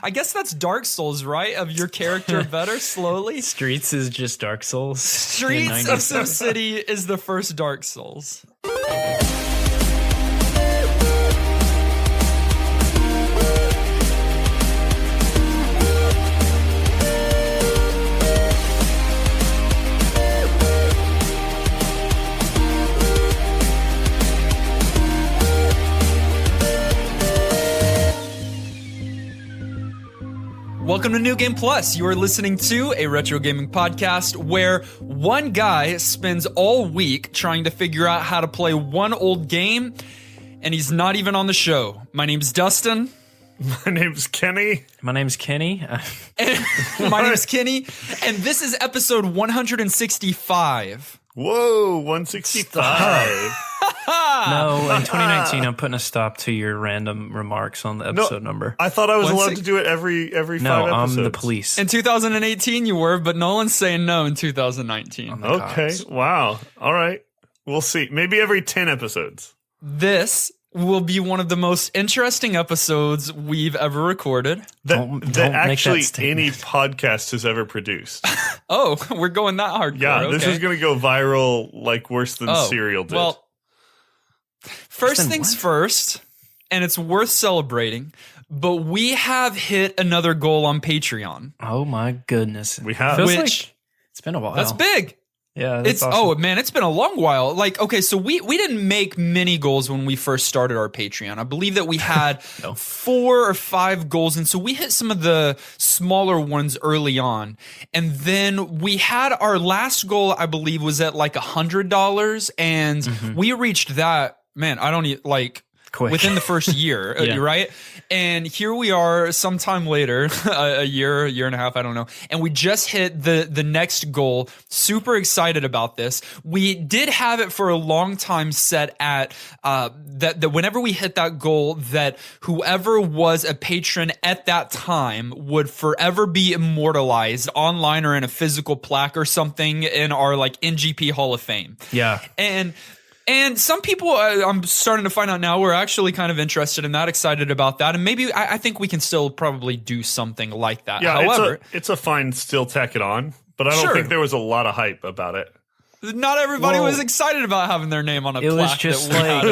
I guess that's Dark Souls, right? Of your character better slowly. Streets is just Dark Souls. Streets of SimCity is the first Dark Souls. Welcome to New Game Plus. You are listening to a retro gaming podcast where one guy spends all week trying to figure out how to play one old game, and he's not even on the show. My name's Dustin. My name's Kenny. My name's Kenny. My name's Kenny, and this is episode 165. Whoa, 165. No, in 2019, I'm putting a stop to your random remarks on the episode number. I thought I was allowed to do it every 5 episodes. I'm the police. In 2018, you were, but Nolan's saying no in 2019. Okay, wow. All right. We'll see. Maybe every 10 episodes. This will be one of the most interesting episodes we've ever recorded. That actually any podcast has ever produced. Oh, we're going that hardcore. Yeah, this is going to go viral like worse than Serial did. Well, first things first, and it's worth celebrating, but we have hit another goal on Patreon. Oh my goodness. We have. Feels like it's been a while. That's big. Yeah, that's awesome. Oh man, it's been a long while. Like, okay, so we didn't make many goals when we first started our Patreon. I believe that we had 4 or 5 goals, and so we hit some of the smaller ones early on. And then we had our last goal, I believe, was at like $100, and we reached that. Man, I don't like quick within the first year, right? And here we are sometime later, a year and a half, I don't know. And we just hit the next goal. Super excited about this. We did have it for a long time set at that whenever we hit that goal, that whoever was a patron at that time would forever be immortalized online or in a physical plaque or something in our like NGP Hall of Fame. Yeah. And some people, I'm starting to find out now, we're actually kind of interested in that, excited about that. And maybe I think we can still probably do something like that. Yeah, however, it's a fine still tack it on, but I don't think there was a lot of hype about it. Not everybody was excited about having their name on a plaque that we had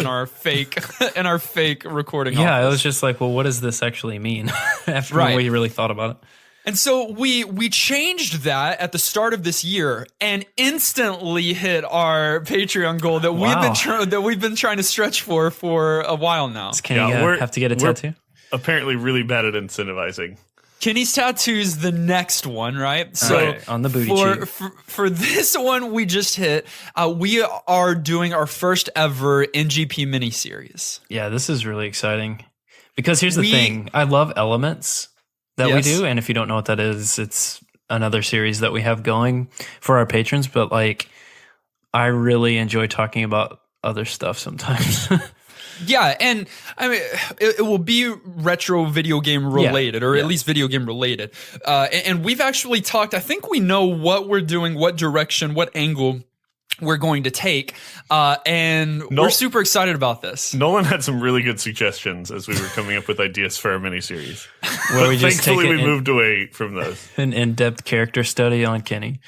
in our fake recording. Yeah, office. it was just like, well, what does this actually mean? After we really thought about it. And so we changed that at the start of this year and instantly hit our Patreon goal that we've been trying to stretch for a while now. Can you have to get a tattoo? Apparently, really bad at incentivizing. Kenny's tattoo's the next one, right? So on the booty cheek. For this one we just hit, we are doing our first ever NGP miniseries. Yeah, this is really exciting because here's the thing: I love Elements. We do, and if you don't know what that is, it's another series that we have going for our patrons, but like I really enjoy talking about other stuff sometimes. Yeah, and I mean it will be retro video game related, or at least video game related. And we've actually talked, I think we know what we're doing, what direction, what angle we're going to take, and we're super excited about this. Nolan had some really good suggestions as we were coming up with ideas for our miniseries. Well, but thankfully we moved away from those. An in-depth character study on Kenny.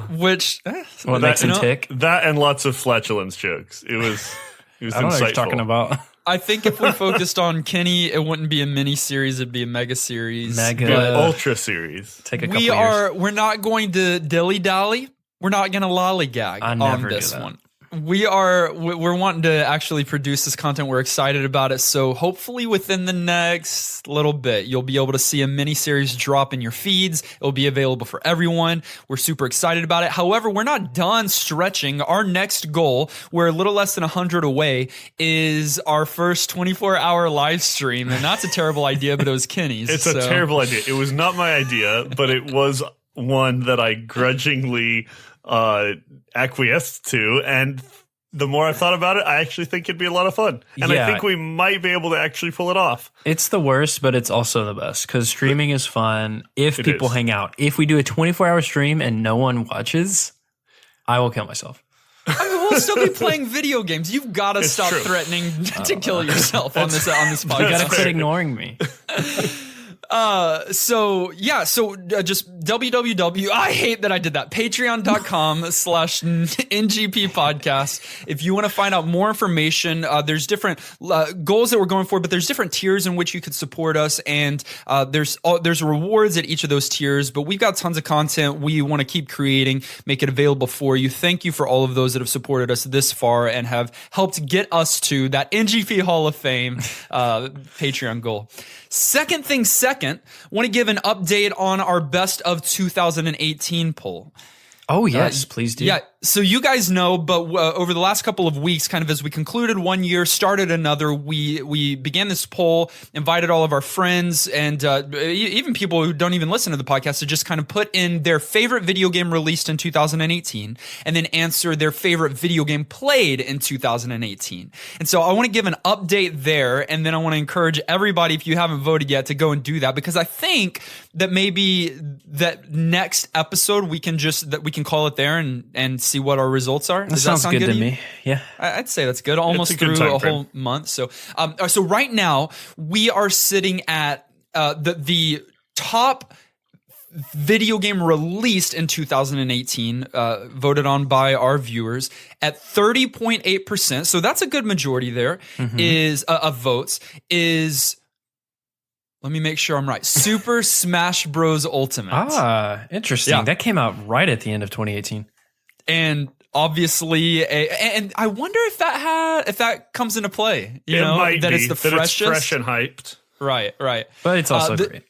Which what makes him tick? That and lots of flatulence jokes. It was I don't know what you're talking about. I think if we focused on Kenny, it wouldn't be a mini series; it'd be a mega series, ultra series. Take a couple years. We're not going to dilly dally. We're not going to lollygag on this one. We're wanting to actually produce this content. We're excited about it. So hopefully within the next little bit, you'll be able to see a mini series drop in your feeds. It'll be available for everyone. We're super excited about it. However, we're not done stretching. Our next goal, we're a little less than 100 away, is our first 24-hour live stream. And that's a terrible idea, but it was Kenny's. It's a terrible idea. It was not my idea, but it was one that I grudgingly acquiesced to, and the more I've thought about it, I actually think it'd be a lot of fun, and I think we might be able to actually pull it off. It's the worst, but it's also the best because streaming is fun if people hang out. If we do a 24-hour stream and no one watches, I will kill myself. I mean, we'll still be playing video games. You've got to stop threatening to kill yourself on this podcast. You got to quit ignoring me. So just www. I hate that I did that. Patreon.com/NGP podcast. If you want to find out more information, there's different goals that we're going for, but there's different tiers in which you could support us, and there's rewards at each of those tiers. But we've got tons of content we want to keep creating, make it available for you. Thank you for all of those that have supported us this far and have helped get us to that NGP Hall of Fame Patreon goal. Second thing second, want to give an update on our best of 2018 poll. Oh, yes, please do. Yeah, so you guys know, but over the last couple of weeks, kind of as we concluded one year, started another, we began this poll, invited all of our friends and even people who don't even listen to the podcast to just kind of put in their favorite video game released in 2018 and then answer their favorite video game played in 2018. And so I want to give an update there, and then I want to encourage everybody, if you haven't voted yet, to go and do that, because I think that maybe that next episode we can call it there and see what our results are. That sounds good to me. Yeah, I'd say that's good. Almost through a whole month. So, so right now we are sitting at the top video game released in 2018, voted on by our viewers at 30.8%. So that's a good majority there. Is of votes is. Let me make sure I'm right. Super Smash Bros. Ultimate. Ah, interesting. Yeah. That came out right at the end of 2018. And obviously, and I wonder if that comes into play. You know, might that be, it's the freshest, it's fresh and hyped. Right. But it's also great.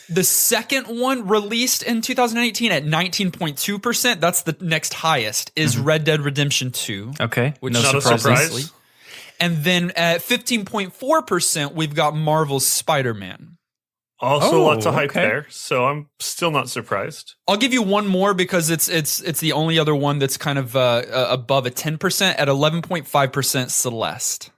The second one released in 2018 at 19.2%. That's the next highest. Is Red Dead Redemption 2. Okay, which not a surprise. And then at 15.4%, we've got Marvel's Spider-Man. Also, lots of hype there, so I'm still not surprised. I'll give you one more because it's the only other one that's kind of above a 10% at 11.5% Celeste.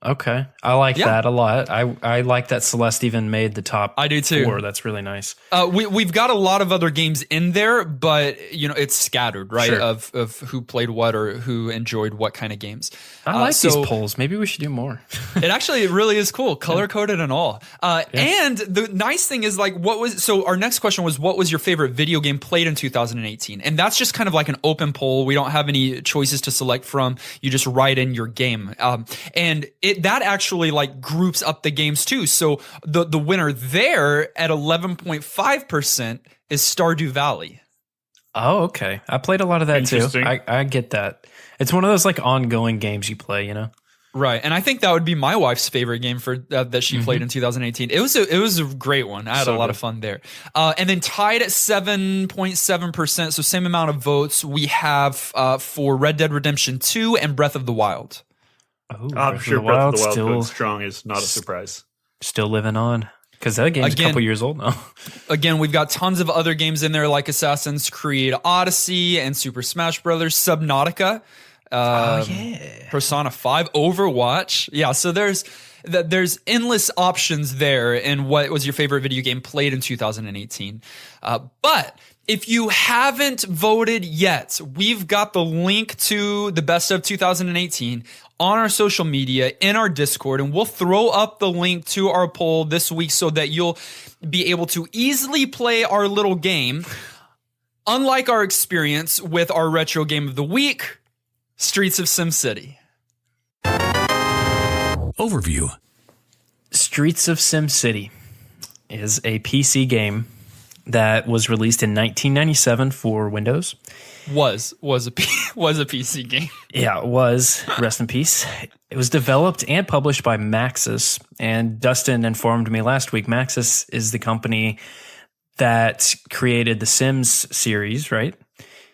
Okay, I like that a lot. I like that Celeste even made the top. I do too. 4. That's really nice. We've got a lot of other games in there, but it's scattered, right? Sure. Of who played what or who enjoyed what kind of games. I like these polls. Maybe we should do more. It really is cool, color coded and all. And the nice thing is, like, our next question was, what was your favorite video game played in 2018? And that's just kind of like an open poll. We don't have any choices to select from. You just write in your game, and that actually like groups up the games too. So the winner there at 11.5% is Stardew Valley. Oh, okay. I played a lot of that too. I get that. It's one of those like ongoing games you play, you know? Right. And I think that would be my wife's favorite game for that she played in 2018. It was a great one. I had a lot of fun there. And then tied at 7.7%, so same amount of votes, we have for Red Dead Redemption 2 and Breath of the Wild. Oh, I'm sure Breath of the Wild going strong is not a surprise. Still living on. Because that game's a couple years old now. Again, we've got tons of other games in there like Assassin's Creed Odyssey and Super Smash Brothers, Subnautica, Persona 5, Overwatch. Yeah, so there's endless options there in what was your favorite video game played in 2018. But if you haven't voted yet, we've got the link to the best of 2018 on our social media, in our Discord, and we'll throw up the link to our poll this week so that you'll be able to easily play our little game. Unlike our experience with our retro game of the week, Streets of SimCity. Overview. Streets of SimCity is a PC game that was released in 1997 for Windows. Was a PC game. Yeah, it was. Rest in peace. It was developed and published by Maxis. And Dustin informed me last week, Maxis is the company that created the Sims series, right?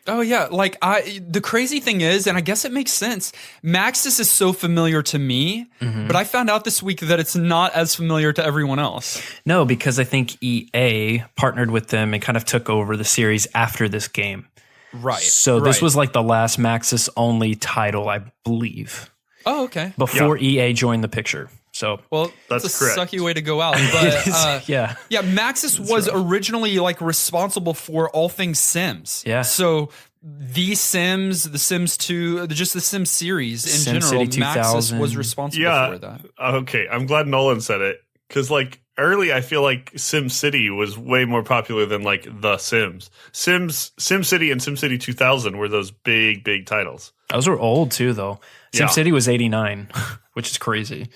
Oh yeah, the crazy thing is, and I guess it makes sense, Maxis is so familiar to me, but I found out this week that it's not as familiar to everyone else. No, because I think EA partnered with them and kind of took over the series after this game. Right. So this was like the last Maxis only title, I believe. Oh, okay. Before EA joined the picture. So that's a correct. sucky way to go out. But yeah, Maxis was originally like responsible for all things Sims. Yeah. So the Sims 2, just the Sims series in general, SimCity 2000. Maxis was responsible for that. Okay, I'm glad Nolan said it, because like early, I feel like SimCity was way more popular than like The Sims. SimCity and SimCity 2000 were those big titles. Those were old too, though. SimCity was 89, which is crazy.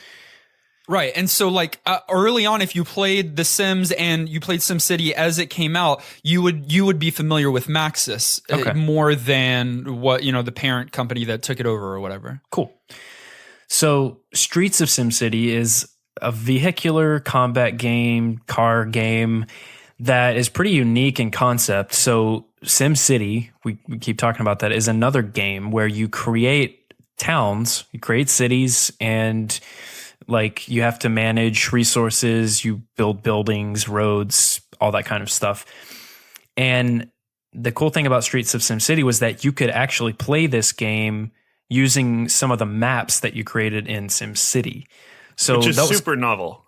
Right. And so like early on, if you played The Sims and you played SimCity as it came out, you would be familiar with Maxis more than what, the parent company that took it over or whatever. Cool. So Streets of SimCity is a vehicular combat game, car game that is pretty unique in concept. So SimCity, we keep talking about that, is another game where you create towns, you create cities, and like you have to manage resources, you build buildings, roads, all that kind of stuff. And the cool thing about Streets of SimCity was that you could actually play this game using some of the maps that you created in SimCity. So which is super novel.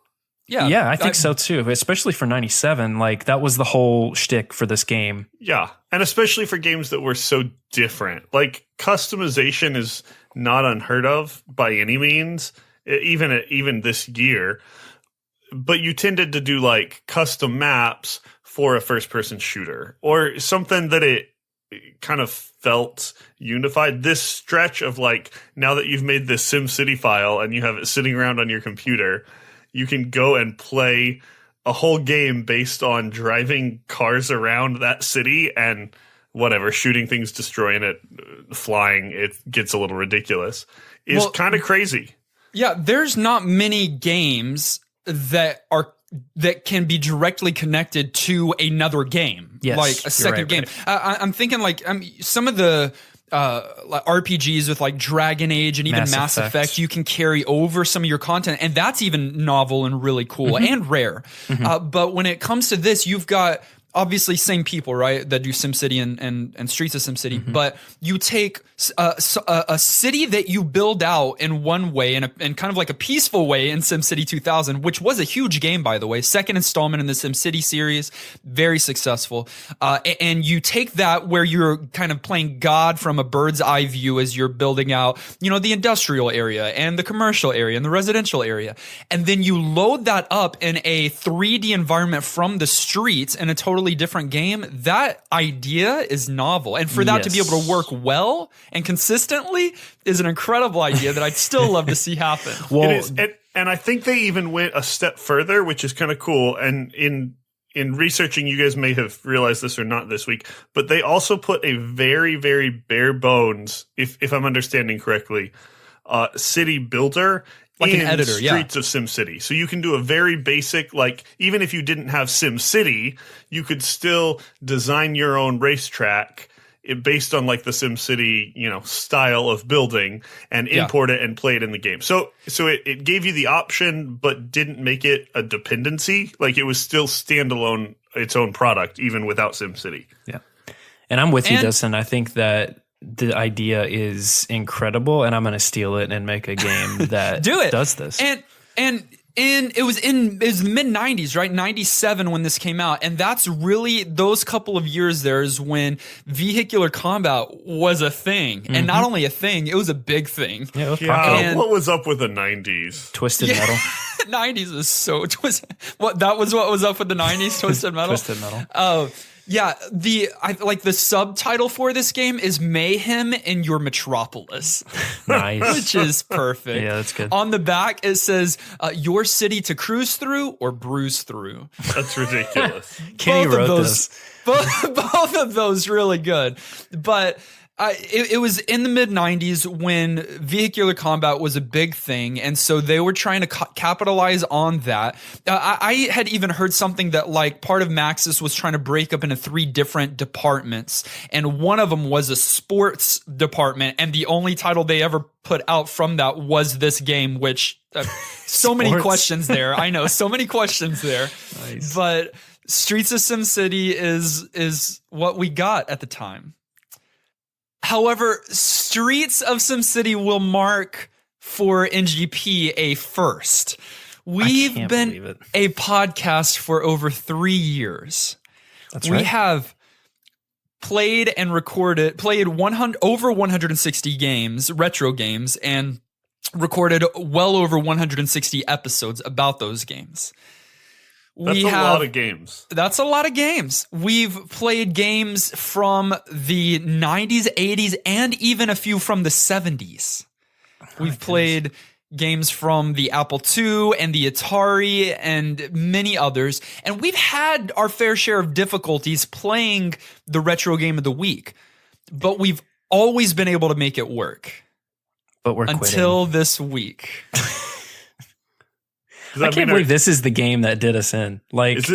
Yeah, I think so too. Especially for 97, like that was the whole shtick for this game. Yeah, and especially for games that were so different. Like customization is not unheard of by any means, even this year. But you tended to do like custom maps for a first-person shooter or something that it kind of felt unified. This stretch of like, now that you've made this SimCity file and you have it sitting around on your computer, you can go and play a whole game based on driving cars around that city and whatever, shooting things, destroying it, flying. It gets a little ridiculous. It's kind of crazy. Yeah, there's not many games that can be directly connected to another game, like a second game. Right. I'm thinking like some of the like RPGs with like Dragon Age and even Mass Effect, you can carry over some of your content, and that's even novel and really cool and rare. But when it comes to this, you've got obviously same people, right, that do SimCity and Streets of SimCity, but you take a city that you build out in one way, in kind of like a peaceful way in SimCity 2000, which was a huge game, by the way, second installment in the SimCity series, very successful. And you take that where you're kind of playing God from a bird's eye view as you're building out, the industrial area and the commercial area and the residential area. And then you load that up in a 3D environment from the streets in a totally different game. That idea is novel. And for that to be able to work well and consistently is an incredible idea that I'd still love to see happen. Well, it is, and I think they even went a step further, which is kind of cool. And in researching, you guys may have realized this or not this week, but they also put a very, very bare bones, if I'm understanding correctly, city builder like in an editor, Streets of SimCity. So you can do a very basic, like, even if you didn't have SimCity, you could still design your own racetrack based on like the SimCity, style of building and import it and play it in the game. So it gave you the option, but didn't make it a dependency. Like it was still standalone, its own product, even without SimCity. Yeah. And I'm with you, Dustin. I think that the idea is incredible, and I'm going to steal it and make a game that does this. And it was the mid 90s, right? 97 when this came out. And that's really those couple of years there is when vehicular combat was a thing. And not only a thing, it was a big thing. Yeah, what was up with the 90s? Twisted Metal. 90s is so twisted. What was up with the 90s? Twisted Metal? Twisted Metal. Oh. Yeah, the subtitle for this game is Mayhem in Your Metropolis. Nice. Which is perfect. Yeah, that's good. On the back, it says, your city to cruise through or bruise through. That's ridiculous. Kenny wrote this. Both of those really good. But it was in the mid 90s when vehicular combat was a big thing. And so they were trying to capitalize on that. I had even heard something that like part of Maxis was trying to break up into 3 different departments. And one of them was a sports department. And the only title they ever put out from that was this game, which so many questions there. I know, so many questions there. Nice. But Streets of SimCity is what we got at the time. However, Streets of SimCity will mark for NGP a first. We've been a podcast for over 3 years. That's right. We have played over 160 games, retro games, and recorded well over 160 episodes about those games. That's a lot of games. That's a lot of games. We've played games from the 90s, 80s, and even a few from the 70s. We've played games from the Apple II and the Atari and many others. And we've had our fair share of difficulties playing the retro game of the week. But we've always been able to make it work. But we're until quitting. This week. I can't believe this is the game that did us in. Like,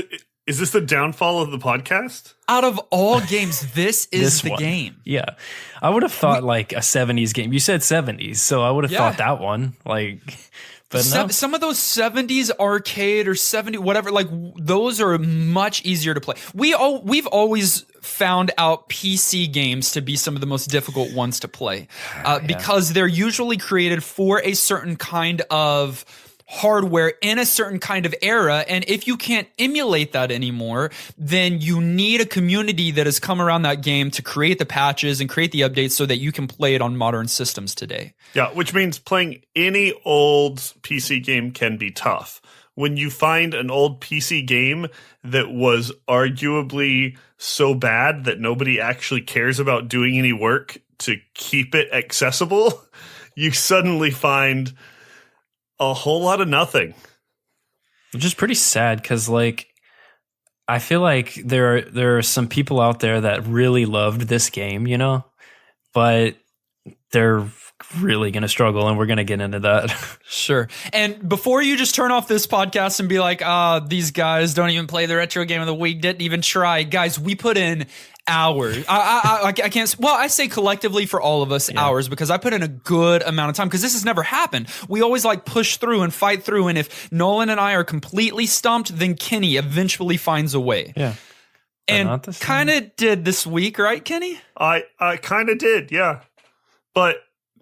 is this the downfall of the podcast? Out of all games, this is the game. Yeah. I would have thought like a 70s game. You said 70s, so I would have thought that one. Like, but no. Some of those 70s arcade or 70 whatever, like those are much easier to play. We've always found out PC games to be some of the most difficult ones to play because they're usually created for a certain kind of hardware in a certain kind of era, and if you can't emulate that anymore, then you need a community that has come around that game to create the patches and create the updates so that you can play it on modern systems today. Yeah, which means playing any old PC game can be tough. When you find an old PC game that was arguably so bad that nobody actually cares about doing any work to keep it accessible, you suddenly find a whole lot of nothing. Which is pretty sad because, like, I feel like there are some people out there that really loved this game, you know, but they're really going to struggle, and we're going to get into that. Sure. And before you just turn off this podcast and be like, these guys don't even play the retro game of the week, didn't even try. Guys, we put in hours. I can't. Well, I say collectively for all of us hours because I put in a good amount of time because this has never happened. We always like push through and fight through. And if Nolan and I are completely stumped, then Kenny eventually finds a way. Yeah. And kind of did this week, right, Kenny? I kind of did. Yeah. But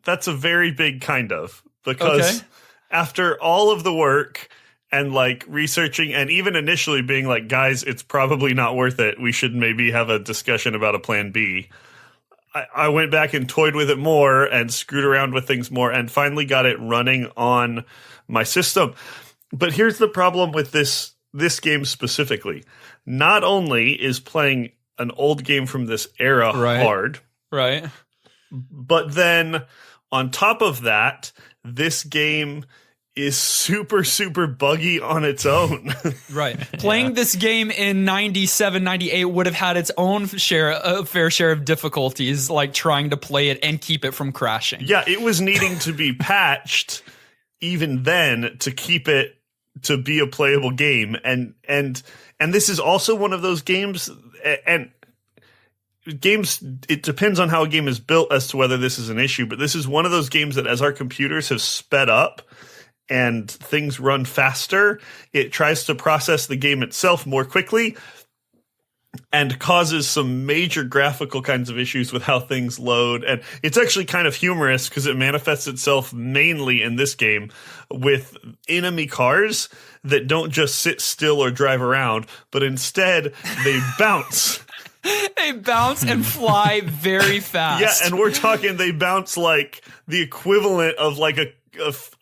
that's a very big kind of, because after all of the work and like researching and even initially being like, guys, it's probably not worth it, we should maybe have a discussion about a plan B, I went back and toyed with it more and screwed around with things more and finally got it running on my system. But here's the problem with this game specifically. Not only is playing an old game from this era hard, right, but then on top of that, this game is super, super buggy on its own. Right. Playing this game in 97, 98 would have had its own fair share of difficulties, like trying to play it and keep it from crashing. Yeah, it was needing to be patched even then to keep it to be a playable game. And this is also one of those games, and games, it depends on how a game is built as to whether this is an issue, but this is one of those games that as our computers have sped up and things run faster, it tries to process the game itself more quickly and causes some major graphical kinds of issues with how things load. And it's actually kind of humorous because it manifests itself mainly in this game with enemy cars that don't just sit still or drive around, but instead they bounce. They bounce and fly very fast. Yeah, and we're talking they bounce like the equivalent of like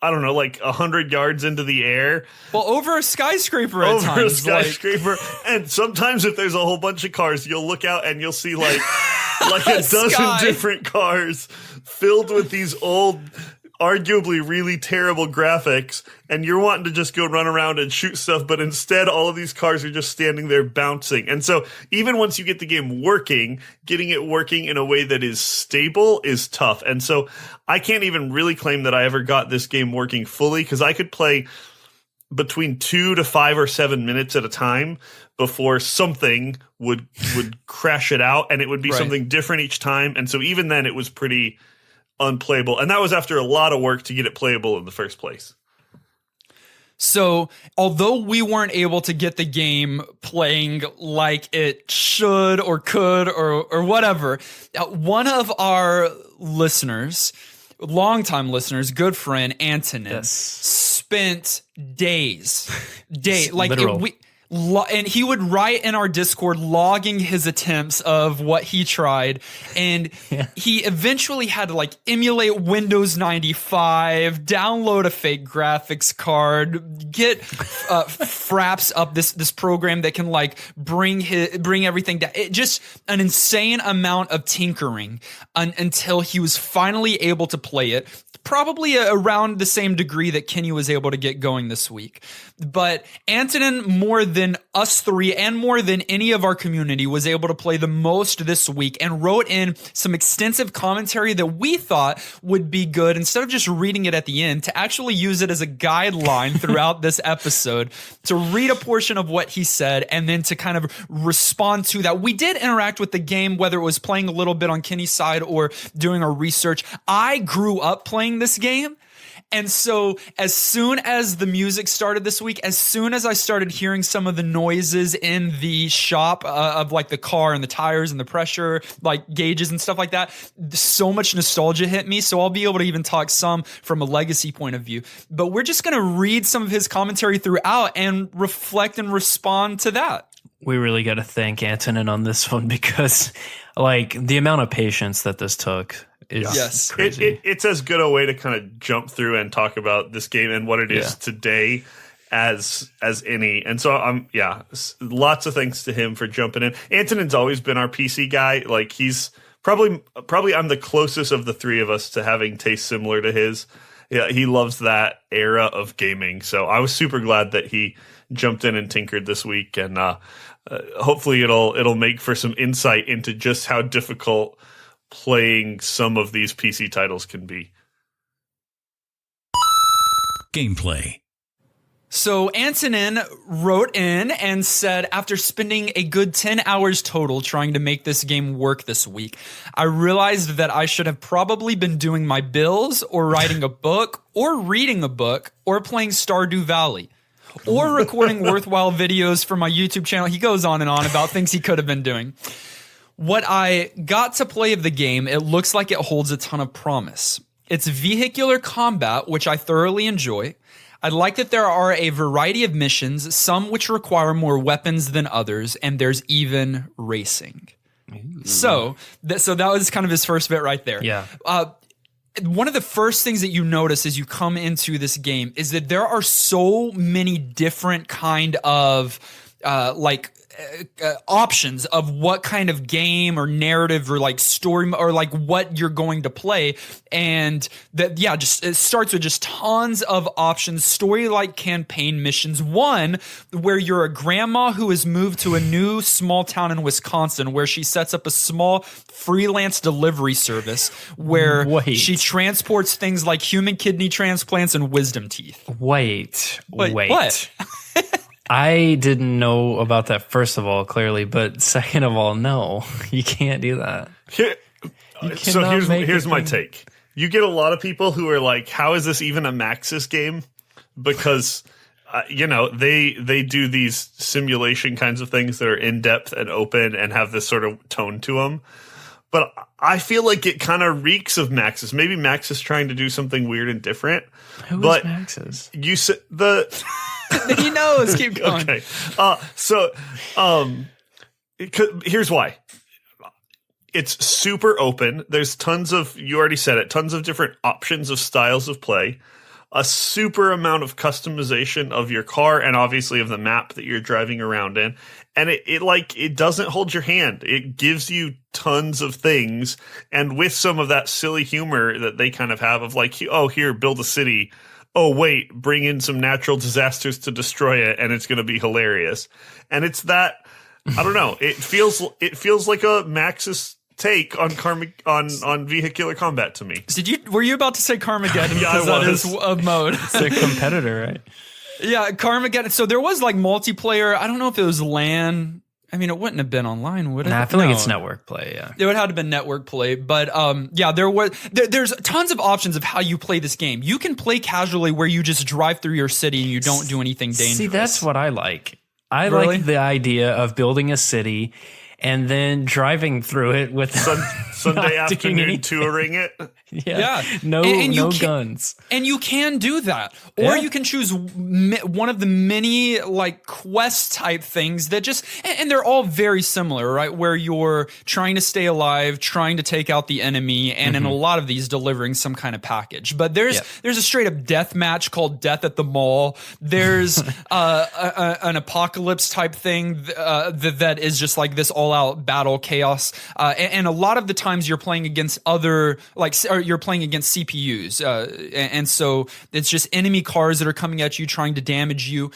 I don't know, like 100 yards into the air. Well, over a skyscraper at times. Over a skyscraper. And sometimes if there's a whole bunch of cars, you'll look out and you'll see like a dozen different cars filled with these old, arguably really terrible graphics, and you're wanting to just go run around and shoot stuff, but instead all of these cars are just standing there bouncing. And so even once you get the game working, getting it working in a way that is stable is tough. And so I can't even really claim that I ever got this game working fully, because I could play between 2 to 5 or 7 minutes at a time before something would crash it out, and it would be something different each time. And so even then it was pretty unplayable, and that was after a lot of work to get it playable in the first place. So although we weren't able to get the game playing like it should or could or whatever, one of our listeners, longtime listeners, good friend Antonin, spent days like and he would write in our Discord logging his attempts of what he tried, and he eventually had to like emulate Windows 95, download a fake graphics card, get Fraps up, this program that can like bring everything down. Just an insane amount of tinkering until he was finally able to play it. Probably around the same degree that Kenny was able to get going this week. But Antonin, more than us three and more than any of our community, was able to play the most this week and wrote in some extensive commentary that we thought would be good, instead of just reading it at the end, to actually use it as a guideline throughout this episode, to read a portion of what he said and then to kind of respond to that. We did interact with the game, whether it was playing a little bit on Kenny's side or doing our research. I grew up playing this game. And so as soon as the music started this week, as soon as I started hearing some of the noises in the shop of like the car and the tires and the pressure, like gauges and stuff like that, so much nostalgia hit me. So I'll be able to even talk some from a legacy point of view. But we're just going to read some of his commentary throughout and reflect and respond to that. We really got to thank Antonin on this one, because like the amount of patience that this took is crazy. It's as good a way to kind of jump through and talk about this game and what it is today as any. And so lots of thanks to him for jumping in. Antonin's always been our PC guy. Like he's probably I'm the closest of the three of us to having tastes similar to his. Yeah, he loves that era of gaming. So I was super glad that he jumped in and tinkered this week, and hopefully it'll make for some insight into just how difficult playing some of these PC titles can be. Gameplay. So Antonin wrote in and said, after spending a good 10 hours total trying to make this game work this week, I realized that I should have probably been doing my bills or writing a book or reading a book or playing Stardew Valley or recording worthwhile videos for my YouTube channel. He goes on and on about things he could have been doing. What I got to play of the game, it looks like it holds a ton of promise. It's vehicular combat, which I thoroughly enjoy. I like that there are a variety of missions, some which require more weapons than others, and there's even racing. So that was kind of his first bit right there. Yeah. One of the first things that you notice as you come into this game is that there are so many different kind of options of what kind of game or narrative or like story or like what you're going to play. And that, just it starts with just tons of options, story like campaign missions. One where you're a grandma who has moved to a new small town in Wisconsin where she sets up a small freelance delivery service where she transports things like human kidney transplants and wisdom teeth. Wait. What? I didn't know about that, first of all, clearly, but second of all, no, you can't do that. So here's my take. You get a lot of people who are like, how is this even a Maxis game? Because, they do these simulation kinds of things that are in-depth and open and have this sort of tone to them. But I feel like it kind of reeks of Maxis. Maybe Maxis trying to do something weird and different. Who is Maxis? You said He knows. Keep going. Okay. Here's why. It's super open. There's tons of, you already said it, tons of different options of styles of play. A super amount of customization of your car and obviously of the map that you're driving around in. And it doesn't hold your hand. It gives you tons of things. And with some of that silly humor that they kind of have of like, oh, here, build a city. Oh, wait, bring in some natural disasters to destroy it, and it's going to be hilarious. And it's that, I don't know, it feels like a Maxis take on on vehicular combat to me. Were you about to say Carmageddon? Yeah, that is a mode. It's a competitor, right? Yeah, Carmageddon. So there was like multiplayer. I don't know if it was LAN. I mean, it wouldn't have been online, would it? Nah, I feel like it's network play, yeah. It would have been network play, but there's tons of options of how you play this game. You can play casually where you just drive through your city and you don't do anything dangerous. See, that's what I like. I like the idea of building a city and then driving through it with Sunday afternoon touring it. Yeah. No guns. And you can do that. Or you can choose one of the many like quest type things that just, and they're all very similar, right? Where you're trying to stay alive, trying to take out the enemy, and in a lot of these delivering some kind of package. But there's a straight up death match called Death at the Mall. There's an apocalypse type thing that is just like this all out battle chaos. And a lot of the times you're playing against you're playing against CPUs. And so it's just enemy cars that are coming at you, trying to damage you.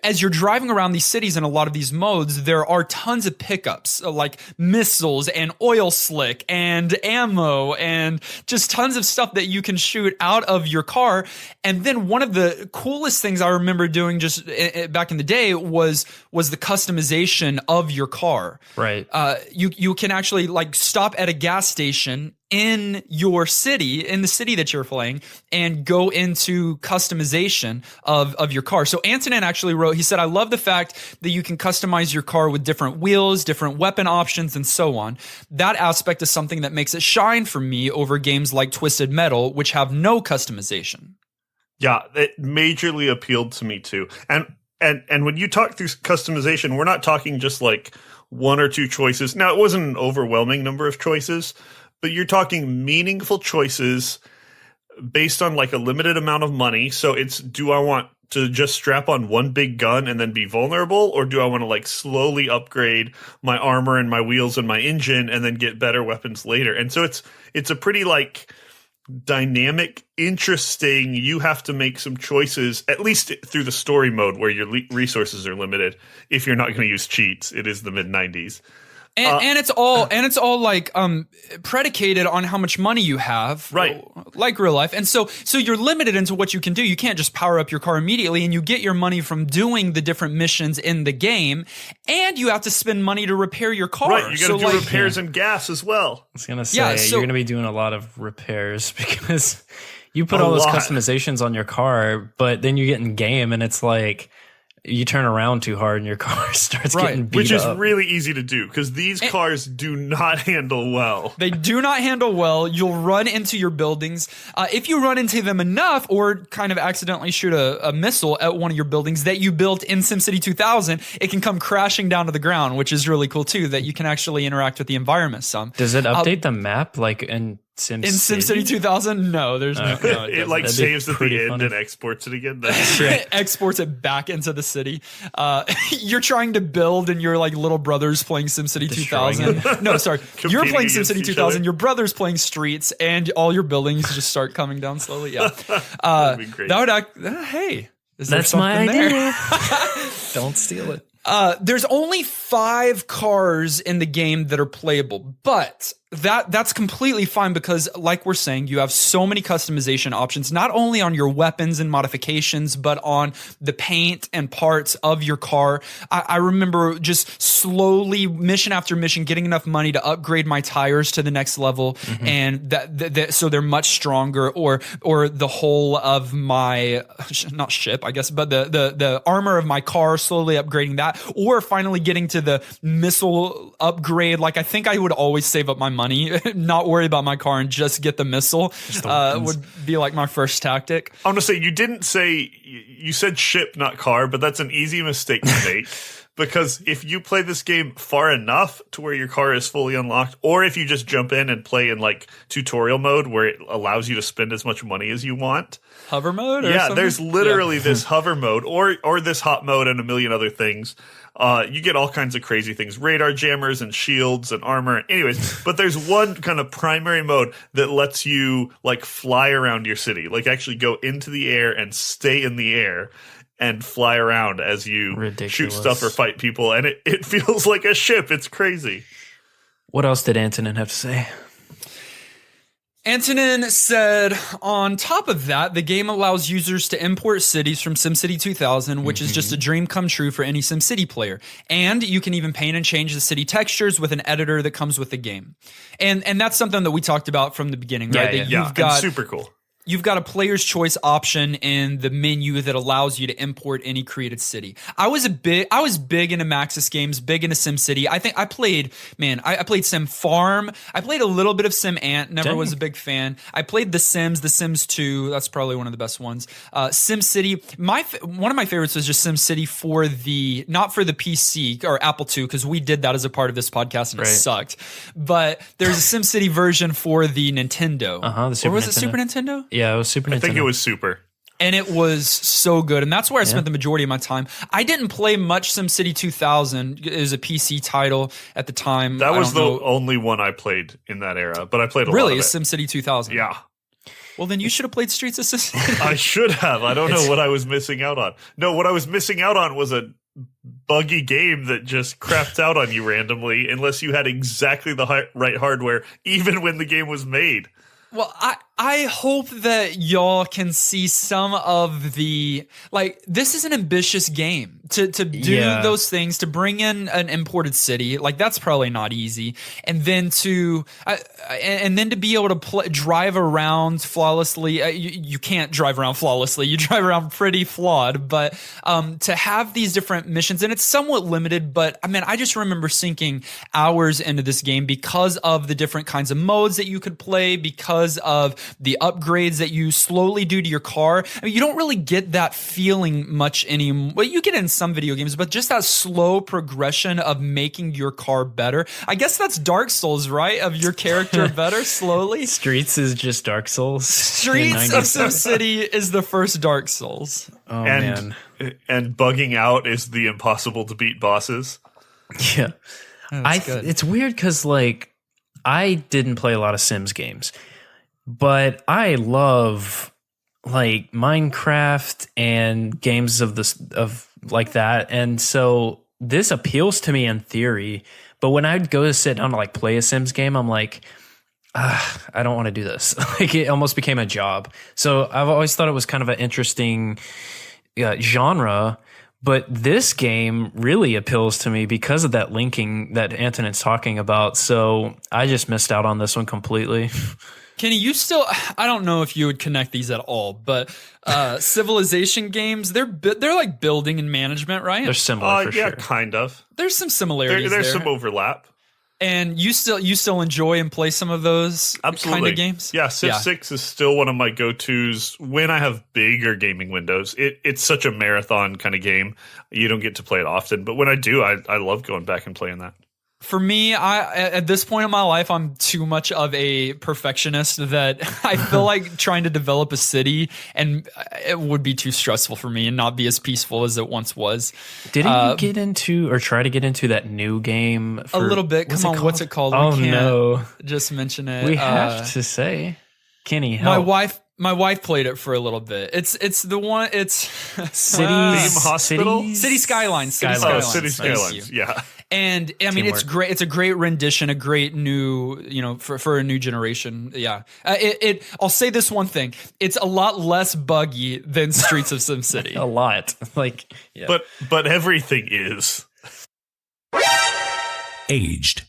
As you're driving around these cities in a lot of these modes, there are tons of pickups like missiles and oil slick and ammo and just tons of stuff that you can shoot out of your car. And then one of the coolest things I remember doing just back in the day was the customization of your car. Right. You can actually like stop at a gas station in your city, in the city that you're playing, and go into customization of your car. So Antonin actually wrote, he said, I love the fact that you can customize your car with different wheels, different weapon options, and so on. That aspect is something that makes it shine for me over games like Twisted Metal, which have no customization. Yeah, it majorly appealed to me too. And when you talk through customization, we're not talking just like one or two choices. Now, it wasn't an overwhelming number of choices, but you're talking meaningful choices based on like a limited amount of money. So it's, do I want to just strap on one big gun and then be vulnerable? Or do I want to like slowly upgrade my armor and my wheels and my engine and then get better weapons later? And so it's a pretty like dynamic, interesting, you have to make some choices, at least through the story mode where your resources are limited. If you're not going to use cheats, it is the mid-90s. And it's all like predicated on how much money you have, right? Like real life. And so you're limited into what you can do. You can't just power up your car immediately, and you get your money from doing the different missions in the game, and you have to spend money to repair your car. Right, you got to do repairs and gas as well. I was gonna say you're gonna be doing a lot of repairs because you put all those customizations on your car, but then you get in game and it's like, you turn around too hard and your car starts getting beat up. Which is really easy to do because these cars do not handle well. They do not handle well. You'll run into your buildings. If you run into them enough or kind of accidentally shoot a missile at one of your buildings that you built in SimCity 2000, it can come crashing down to the ground, which is really cool too, that you can actually interact with the environment some. Does it update the map like in SimCity? In SimCity 2000? No, there's no. No, it like saves at the end and exports it again. Exports it back into the city. You're trying to build, and your like little brother's playing SimCity 2000. No, sorry, you're playing SimCity 2000. Your brother's playing Streets, and all your buildings just start coming down slowly. Yeah, that'd be great. That would act. Hey, that's my idea. Don't steal it. There's only 5 cars in the game that are playable, but that's completely fine because, like we're saying, you have so many customization options, not only on your weapons and modifications, but on the paint and parts of your car. I remember just slowly, mission after mission, getting enough money to upgrade my tires to the next level, and that so they're much stronger, or the whole of my, not ship, I guess, but the armor of my car, slowly upgrading that, or finally getting to the missile upgrade. Like, I think I would always save up my money, not worry about my car, and just get the missile. Would be like my first tactic. I want to say, you didn't say, you said ship, not car, but that's an easy mistake to make. Because if you play this game far enough to where your car is fully unlocked, or if you just jump in and play in like tutorial mode where it allows you to spend as much money as you want. Hover mode? Or something? There's literally this hover mode or this hot mode and a million other things. You get all kinds of crazy things, radar jammers and shields and armor. Anyways, but there's one kind of primary mode that lets you like fly around your city, like actually go into the air and stay in the air and fly around as you shoot stuff or fight people. And it feels like a ship. It's crazy. What else did Antonin have to say? Antonin said, on top of that, the game allows users to import cities from SimCity 2000, which is just a dream come true for any SimCity player. And you can even paint and change the city textures with an editor that comes with the game. And that's something that we talked about from the beginning, right? You've got super cool. you've got a player's choice option in the menu that allows you to import any created city. I was big into Maxis games, big into SimCity. I think I played Sim Farm. I played a little bit of Sim Ant, never was a big fan. I played The Sims 2. That's probably one of the best ones. SimCity. One of my favorites was just SimCity not for the PC or Apple II, because we did that as a part of this podcast and it sucked. But there's a SimCity version for the Nintendo. The Super or was Nintendo. It Super Nintendo? Yeah, it was Super Nintendo. I think it was Super. And it was so good. And that's where I spent the majority of my time. I didn't play much SimCity 2000. It was a PC title at the time. That was the only one I played in that era, but I played a lot of it. Really? SimCity 2000? Yeah. Well, then you should have played Streets of SimCity. I should have. I don't know what I was missing out on. No, what I was missing out on was a buggy game that just crapped out on you randomly unless you had exactly the right hardware, even when the game was made. Well, I hope that y'all can see some of the, like, this is an ambitious game to do those things, to bring in an imported city. Like, that's probably not easy. And then to be able to drive around flawlessly. You can't drive around flawlessly. You drive around pretty flawed, but to have these different missions, and it's somewhat limited, but I mean, I just remember sinking hours into this game because of the different kinds of modes that you could play, because of the upgrades that you slowly do to your car. I mean, you don't really get that feeling much anymore. Well, you get it in some video games, but just that slow progression of making your car better. I guess that's Dark Souls, right? Of your character better slowly. Streets is just Dark Souls. Streets of SimCity is the first Dark Souls. Oh, man. And bugging out is the impossible to beat bosses. Yeah. Good. It's weird because, like, I didn't play a lot of Sims games. But I love, like, Minecraft and games of like that, and so this appeals to me in theory. But when I'd go to sit down to, like, play a Sims game, I'm like, I don't want to do this. Like, it almost became a job. So I've always thought it was kind of an interesting genre. But this game really appeals to me because of that linking that Antonin's talking about. So I just missed out on this one completely. Kenny, I don't know if you would connect these at all, but Civilization games, they're like building and management, right? They're similar for sure. Yeah, kind of. There's some similarities There's there. some overlap. And you still enjoy and play some of those kind of games? Yeah, Civ 6 is still one of my go-tos when I have bigger gaming windows. It's such a marathon kind of game. You don't get to play it often, but when I do, I love going back and playing that. For me, at this point in my life, I'm too much of a perfectionist that I feel like trying to develop a city and it would be too stressful for me and not be as peaceful as it once was. Didn't you get into or try to get into that new game? A little bit. Come on, what's it called? Oh, we can't no. Just mention it. We have to say. Kenny, help. My wife played it for a little bit. It's the one. It's City Hospital? City Skylines. City Skylines. Yeah. And I mean, it's great. It's a great rendition, a great new, for a new generation. Yeah. I'll say this one thing. It's a lot less buggy than Streets of SimCity. A lot. Like, yeah. But everything is. Aged.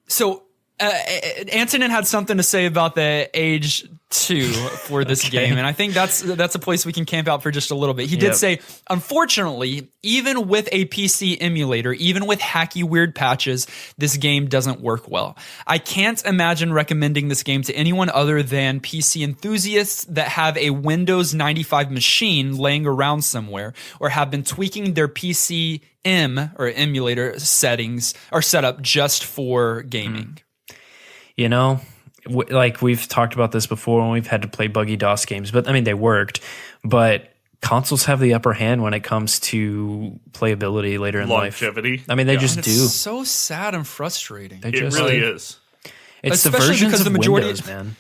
So, Antonin had something to say about the age 2 for this game, and I think that's a place we can camp out for just a little bit. He did say, unfortunately, even with a PC emulator, even with hacky weird patches, this game doesn't work well. I can't imagine recommending this game to anyone other than PC enthusiasts that have a Windows 95 machine laying around somewhere or have been tweaking their PC or emulator settings or setup just for gaming. You know, like we've talked about this before when we've had to play buggy DOS games, but I mean, they worked. But consoles have the upper hand when it comes to playability later in life. Longevity. I mean, they just do. It's so sad and frustrating. It really is. It's the versions of Windows, man.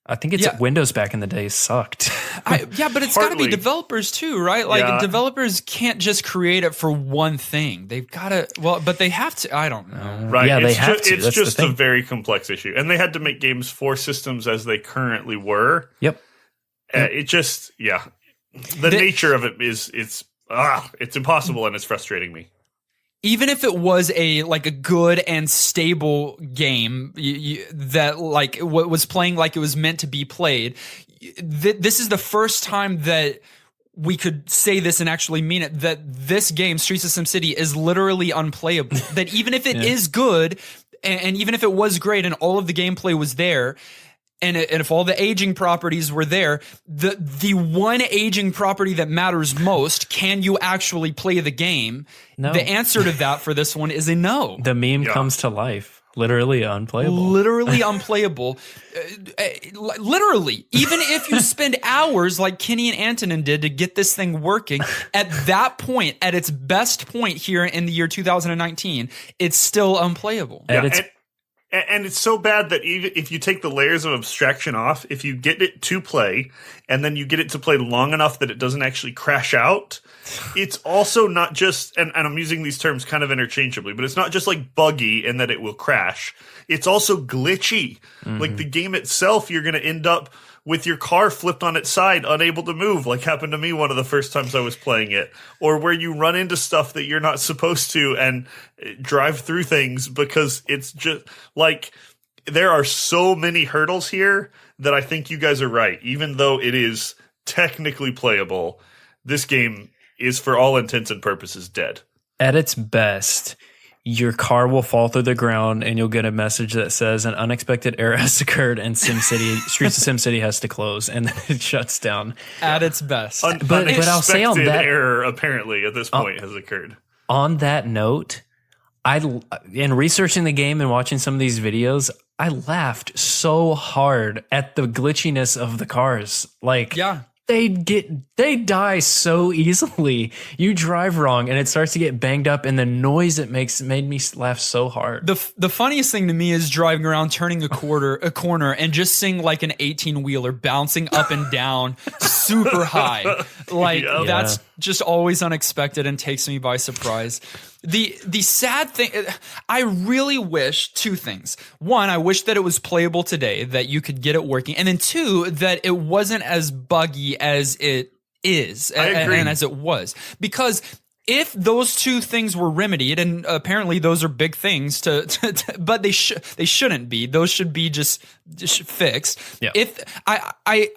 I think it's Windows back in the day sucked. But it's got to be developers too, right? Like developers can't just create it for one thing. They've got to, but they have to. I don't know. Right. Yeah, they have to. It's just a very complex issue. And they had to make games for systems as they currently were. Yep. It just, the nature of it is, it's impossible and it's frustrating me. Even if it was a good and stable game that was playing like it was meant to be played, this is the first time that we could say this and actually mean it, that this game, Streets of SimCity, is literally unplayable. That even if it is good, and even if it was great and all of the gameplay was there, and if all the aging properties were there, the one aging property that matters most, can you actually play the game? No. The answer to that for this one is a no. The meme comes to life. Literally unplayable. Literally unplayable. Literally. Even if you spend hours like Kenny and Antonin did to get this thing working, at that point, at its best point here in the year 2019, it's still unplayable. And it's so bad that even if you take the layers of abstraction off, if you get it to play and then you get it to play long enough that it doesn't actually crash out, it's also not just, and I'm using these terms kind of interchangeably, but it's not just like buggy in that it will crash. It's also glitchy. Like the game itself, you're going to end up with your car flipped on its side, unable to move, like happened to me one of the first times I was playing it, or where you run into stuff that you're not supposed to and drive through things because it's just like there are so many hurdles here that I think you guys are right. Even though it is technically playable, this game is for all intents and purposes dead. At its best, your car will fall through the ground and you'll get a message that says an unexpected error has occurred and SimCity, Streets of SimCity has to close, and then it shuts down. At its best. But I'll say on that error apparently at this point has occurred. On that note, in researching the game and watching some of these videos, I laughed so hard at the glitchiness of the cars. Like, they die so easily. You drive wrong and it starts to get banged up, and the noise it makes made me laugh so hard. The funniest thing to me is driving around, turning a corner, and just seeing like an 18-wheeler bouncing up and down super high. Like that's just always unexpected and takes me by surprise. The sad thing, I really wish two things. One, I wish that it was playable today, that you could get it working. And then two, that it wasn't as buggy as it is and as it was. Because if those two things were remedied, and apparently those are big things but they shouldn't be. Those should be just fixed. Yeah. If I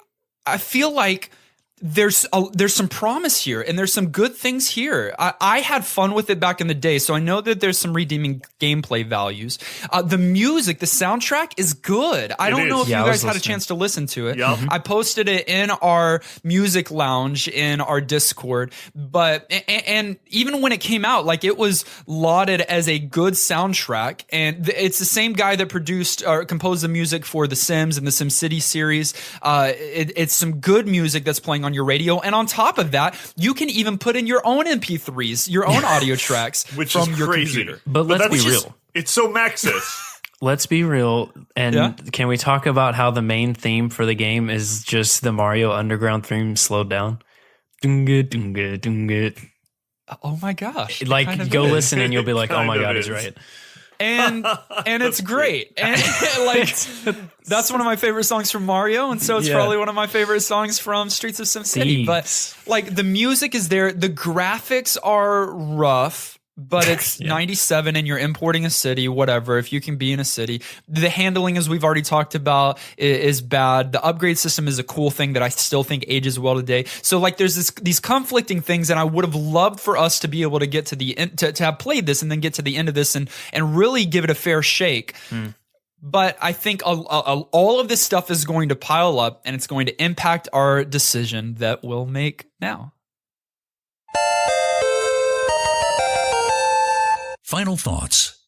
feel like there's some promise here and there's some good things here. I had fun with it back in the day, so I know that there's some redeeming gameplay values. The music, the soundtrack is good. I don't know if you guys had a chance to listen to it. Yeah. I posted it in our music lounge in our Discord, and even when it came out, like, it was lauded as a good soundtrack, and it's the same guy that produced or composed the music for The Sims and the SimCity series. It's some good music that's playing on your radio, and on top of that, you can even put in your own MP3s, your own audio tracks from your computer. But let's be real. It's so Maxis. Let's be real, and can we talk about how the main theme for the game is just the Mario Underground theme slowed down? Oh my gosh. Like, go listen and you'll be like, oh my God, he's right. And it's great. And like, that's one of my favorite songs from Mario, and so it's probably one of my favorite songs from Streets of SimCity. But like, the music is there, the graphics are rough, but it's 97 and you're importing a city, whatever, if you can be in a city. The handling, as we've already talked about, is bad. The upgrade system is a cool thing that I still think ages well today. So like, there's these conflicting things, and I would have loved for us to be able to get to the end, to have played this and then get to the end of this and really give it a fair shake. But I think all of this stuff is going to pile up, and it's going to impact our decision that we'll make now. Final thoughts.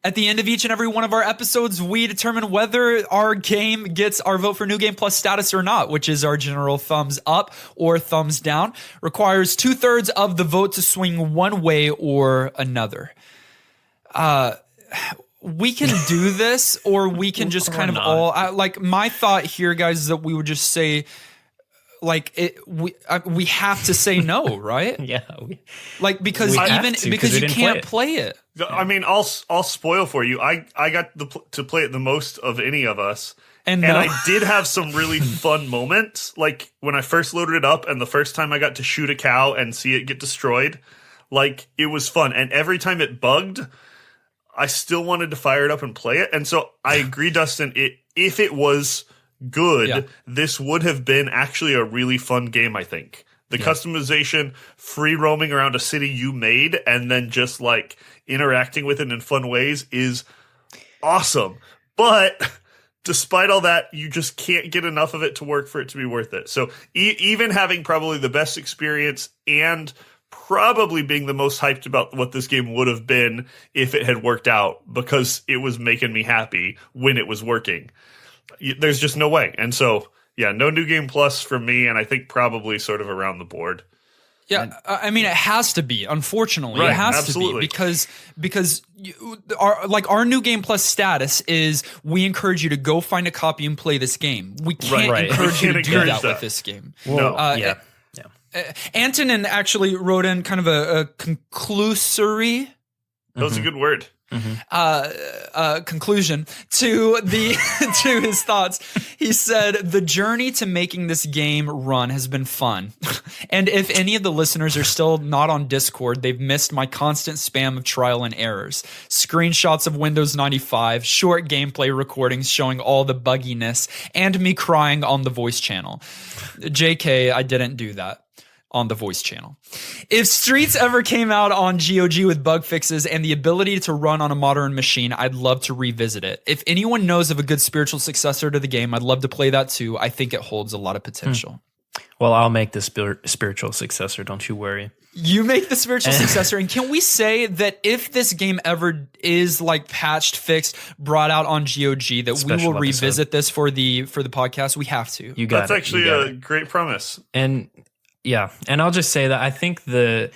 At the end of each and every one of our episodes, we determine whether our game gets our vote for New Game Plus status or not, which is our general thumbs up or thumbs down. Requires 2/3 of the vote to swing one way or another. We can do this, or we can just kind of like, my thought here, guys, is that we would just say, like, we have to say no, right? Like, because you can't play it. I mean, I'll spoil for you. I got to play it the most of any of us, and I did have some really fun moments. Like, when I first loaded it up, and the first time I got to shoot a cow and see it get destroyed, like, it was fun. And every time it bugged, I still wanted to fire it up and play it. And so I agree, Dustin. If it was good, this would have been actually a really fun game, I think. The customization, free roaming around a city you made, and then just like interacting with it in fun ways is awesome. But despite all that, you just can't get enough of it to work for it to be worth it. So even having probably the best experience and probably being the most hyped about what this game would have been if it had worked out, because it was making me happy when it was working, there's just no way. And so, yeah, no New Game Plus from me, and I think probably sort of around the board. Yeah, I mean, it has to be. Unfortunately, right, it has absolutely. to be because our New Game Plus status is we encourage you to go find a copy and play this game. We can't encourage you to do that with this game. Well, Antonin actually wrote in kind of a conclusory. That was a good word. Conclusion to to his thoughts. He said the journey to making this game run has been fun, and if any of the listeners are still not on Discord, they've missed my constant spam of trial and errors, screenshots of Windows 95, short gameplay recordings showing all the bugginess, and me crying on the voice channel. JK, I didn't do that on the voice channel. If Streets ever came out on GOG with bug fixes and the ability to run on a modern machine, I'd love to revisit it. If anyone knows of a good spiritual successor to the game, I'd love to play that too. I think it holds a lot of potential. Well, I'll make the spiritual successor, don't you worry. You make the spiritual successor. And can we say that if this game ever is like patched, fixed, brought out on GOG, that we will revisit this for the podcast? We have to. You got That's actually a great promise. And yeah, and I'll just say that I think the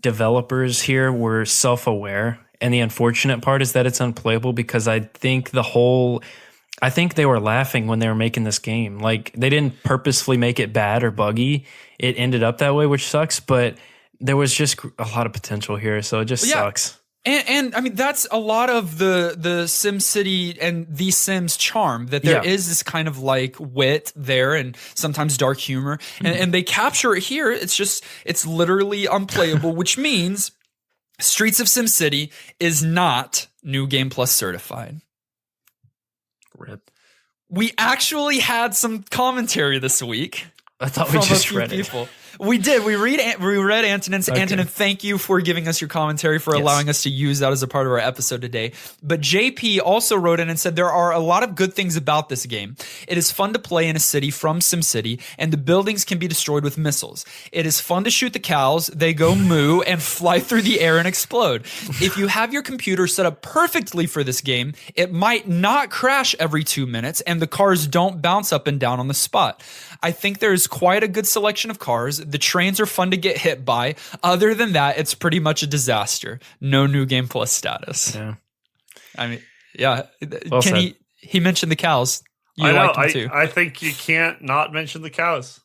developers here were self-aware, and the unfortunate part is that it's unplayable, because I think they were laughing when they were making this game. Like, they didn't purposefully make it bad or buggy. It ended up that way, which sucks, but there was just a lot of potential here, so it just sucks. And I mean, that's a lot of the SimCity and The Sims charm, that there is this kind of like wit there and sometimes dark humor, and they capture it here. It's literally unplayable, which means Streets of SimCity is not New Game Plus certified. Rip. We actually had some commentary this week. I thought we just read people. We did. We read Antonin's. Okay. Antonin, thank you for giving us your commentary, for allowing us to use that as a part of our episode today. But JP also wrote in and said there are a lot of good things about this game. It is fun to play in a city from SimCity, and the buildings can be destroyed with missiles. It is fun to shoot the cows. They go moo and fly through the air and explode. If you have your computer set up perfectly for this game, it might not crash every 2 minutes, and the cars don't bounce up and down on the spot. I think there's quite a good selection of cars. The trains are fun to get hit by. Other than that, it's pretty much a disaster. No New Game Plus status. Yeah. I mean, yeah. Well he mentioned the cows. You liked them too. I think you can't not mention the cows.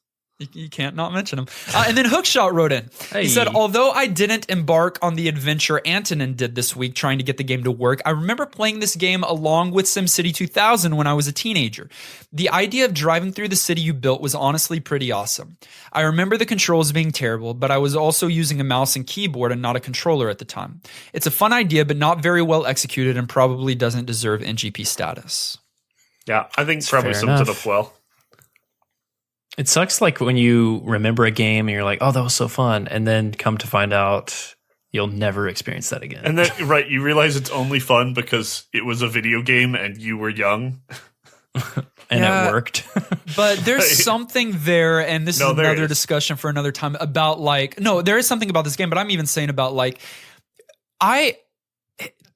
You can't not mention them. And then Hookshot wrote in. Hey. He said, although I didn't embark on the adventure Antonin did this week trying to get the game to work, I remember playing this game along with SimCity 2000 when I was a teenager. The idea of driving through the city you built was honestly pretty awesome. I remember the controls being terrible, but I was also using a mouse and keyboard and not a controller at the time. It's a fun idea, but not very well executed and probably doesn't deserve NGP status. Yeah, I think it's probably sums it up well. It sucks, like, when you remember a game and you're like, oh, that was so fun, and then come to find out you'll never experience that again. And then, right, you realize it's only fun because it was a video game and you were young. And it worked. But there's something there, and this is another discussion for another time, about, like, no, there is something about this game, but I'm even saying about, like,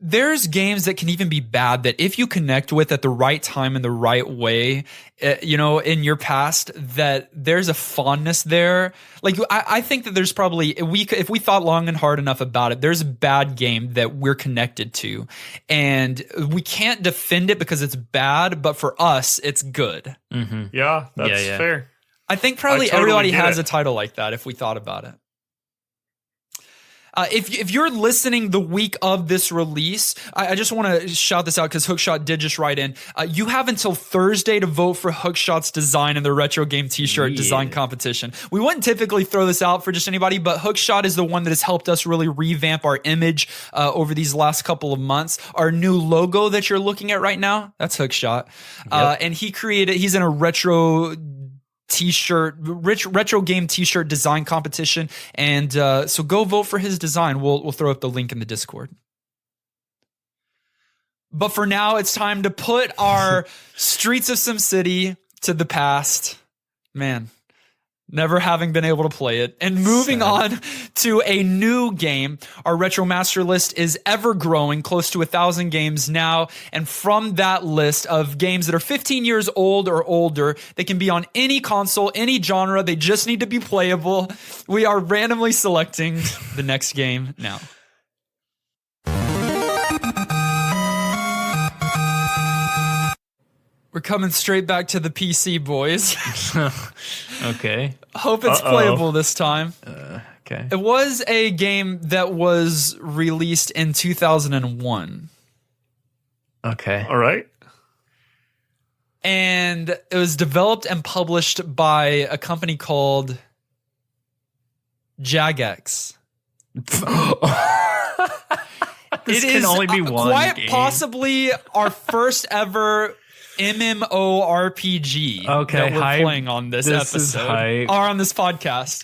there's games that can even be bad that if you connect with at the right time in the right way, in your past, that there's a fondness there. Like, I think that there's probably, if we thought long and hard enough about it, there's a bad game that we're connected to, and we can't defend it because it's bad, but for us, it's good. Mm-hmm. Yeah, that's fair. I think probably everybody has a title like that if we thought about it. If you're listening the week of this release, I just want to shout this out because Hookshot did just write in. You have until Thursday to vote for Hookshot's design in the retro game t-shirt design competition. We wouldn't typically throw this out for just anybody, but Hookshot is the one that has helped us really revamp our image over these last couple of months. Our new logo that you're looking at right now, that's Hookshot. And he's in a retro game t-shirt design competition, and so go vote for his design. We'll throw up the link in the Discord. But for now, it's time to put our Streets of SimCity to the past. Man, never having been able to play it. And moving on to a new game. Our Retro Master list is ever growing, close to 1,000 games now. And from that list of games that are 15 years old or older, they can be on any console, any genre. They just need to be playable. We are randomly selecting the next game now. We're coming straight back to the PC, boys. Okay. Hope it's playable this time. Okay. It was a game that was released in 2001. Okay. All right. And it was developed and published by a company called Jagex. This can only be one quite game. Possibly our first ever MMORPG that we're playing on this episode or on this podcast.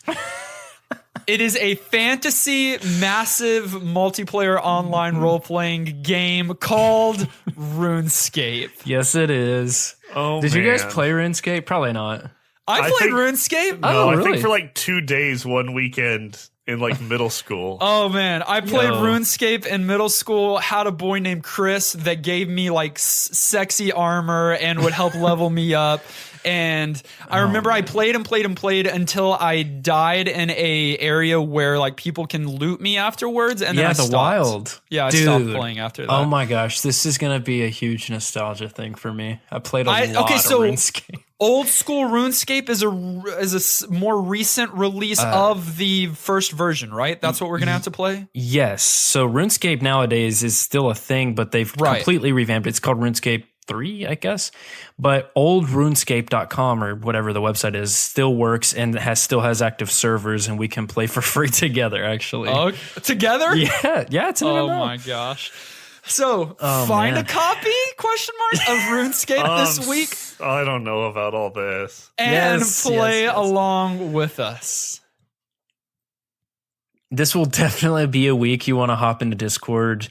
It is a fantasy, massive multiplayer online role-playing game called RuneScape. Yes, it is. Oh, Did you guys play RuneScape? Probably not. I played RuneScape. No, really? I think for like 2 days, one weekend in like middle school. Oh man, I played RuneScape in middle school. Had a boy named Chris that gave me like sexy armor and would help level me up. And I remember I played until I died in a area where like people can loot me afterwards. And then I stopped. Wild. Yeah, I stopped playing after that. Oh my gosh, this is gonna be a huge nostalgia thing for me. I played a lot of RuneScape. Old school RuneScape is a more recent release of the first version, right? That's what we're gonna have to play. Yes. So RuneScape nowadays is still a thing, but they've completely revamped it. It's called RuneScape 3, I guess. But old RuneScape.com or whatever the website is still works and still has active servers, and we can play for free together. Actually, together? Yeah, it's an MMO. My gosh. So, find a copy, of RuneScape this week. I don't know about all this. And play along with us. This will definitely be a week you want to hop into Discord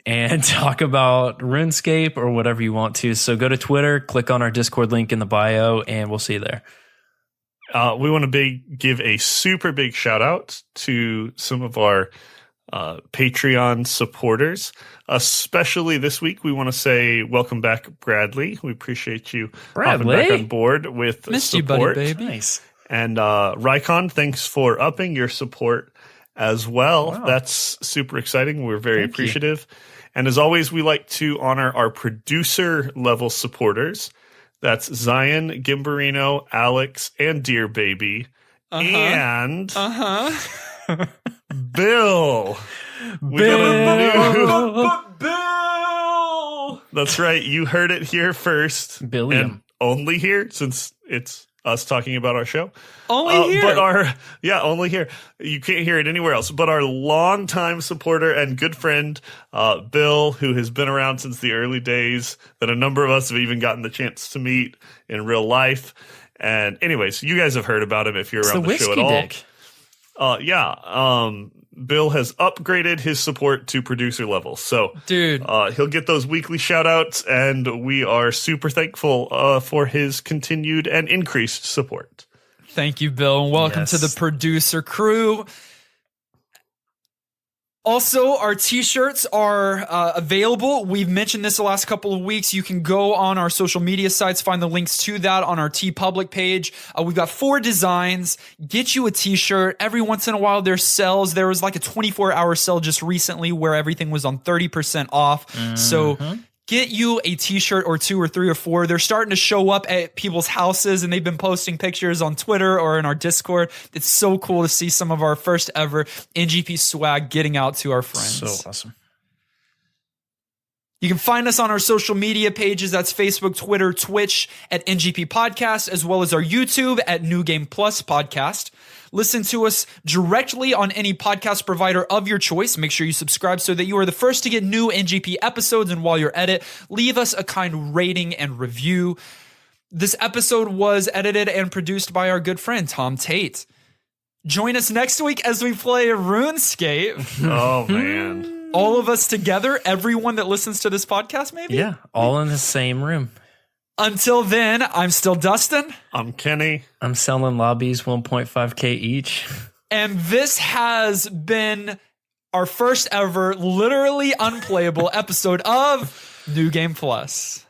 and talk about RuneScape or whatever you want to. So go to Twitter, click on our Discord link in the bio, and we'll see you there. We want to give a super big shout out to some of our Patreon supporters. Especially this week, we want to say welcome back, Bradley. We appreciate you hopping back on board with Missed support. You, buddy, baby. Nice. And Rycon, thanks for upping your support as well. Wow. That's super exciting. We're very appreciative. And as always, we like to honor our producer level supporters. That's Zion, Gimbarino, Alex, and Dear Baby. And Bill. Bill. That's right. You heard it here first. Billiam. And only here, since it's us talking about our show. Only here. But only here. You can't hear it anywhere else. But our longtime supporter and good friend, Bill, who has been around since the early days, that a number of us have even gotten the chance to meet in real life. And anyways, you guys have heard about him if you're around the show at all. Bill has upgraded his support to producer level. So, dude, he'll get those weekly shout outs, and we are super thankful for his continued and increased support. Thank you, Bill, and welcome to the producer crew. Also, our t-shirts are available. We've mentioned this the last couple of weeks. You can go on our social media sites, find the links to that on our TeePublic page. We've got 4 designs. Get you a t-shirt. Every once in a while, there's sales. There was like a 24-hour sale just recently where everything was on 30% off. So get you a t-shirt or 2 or 3 or 4. They're starting to show up at people's houses, and they've been posting pictures on Twitter or in our Discord. It's so cool to see some of our first ever NGP swag getting out to our friends. So awesome. You can find us on our social media pages. That's Facebook, Twitter, Twitch at NGP Podcast, as well as our YouTube at New Game Plus Podcast. Listen to us directly on any podcast provider of your choice. Make sure you subscribe so that you are the first to get new NGP episodes. And while you're at it, leave us a kind rating and review. This episode was edited and produced by our good friend, Tom Tate. Join us next week as we play RuneScape. Oh, man. All of us together, everyone that listens to this podcast, maybe? Yeah, all in the same room. Until then, I'm still Dustin. I'm Kenny. I'm selling lobbies 1.5K each. And this has been our first ever literally unplayable episode of New Game Plus.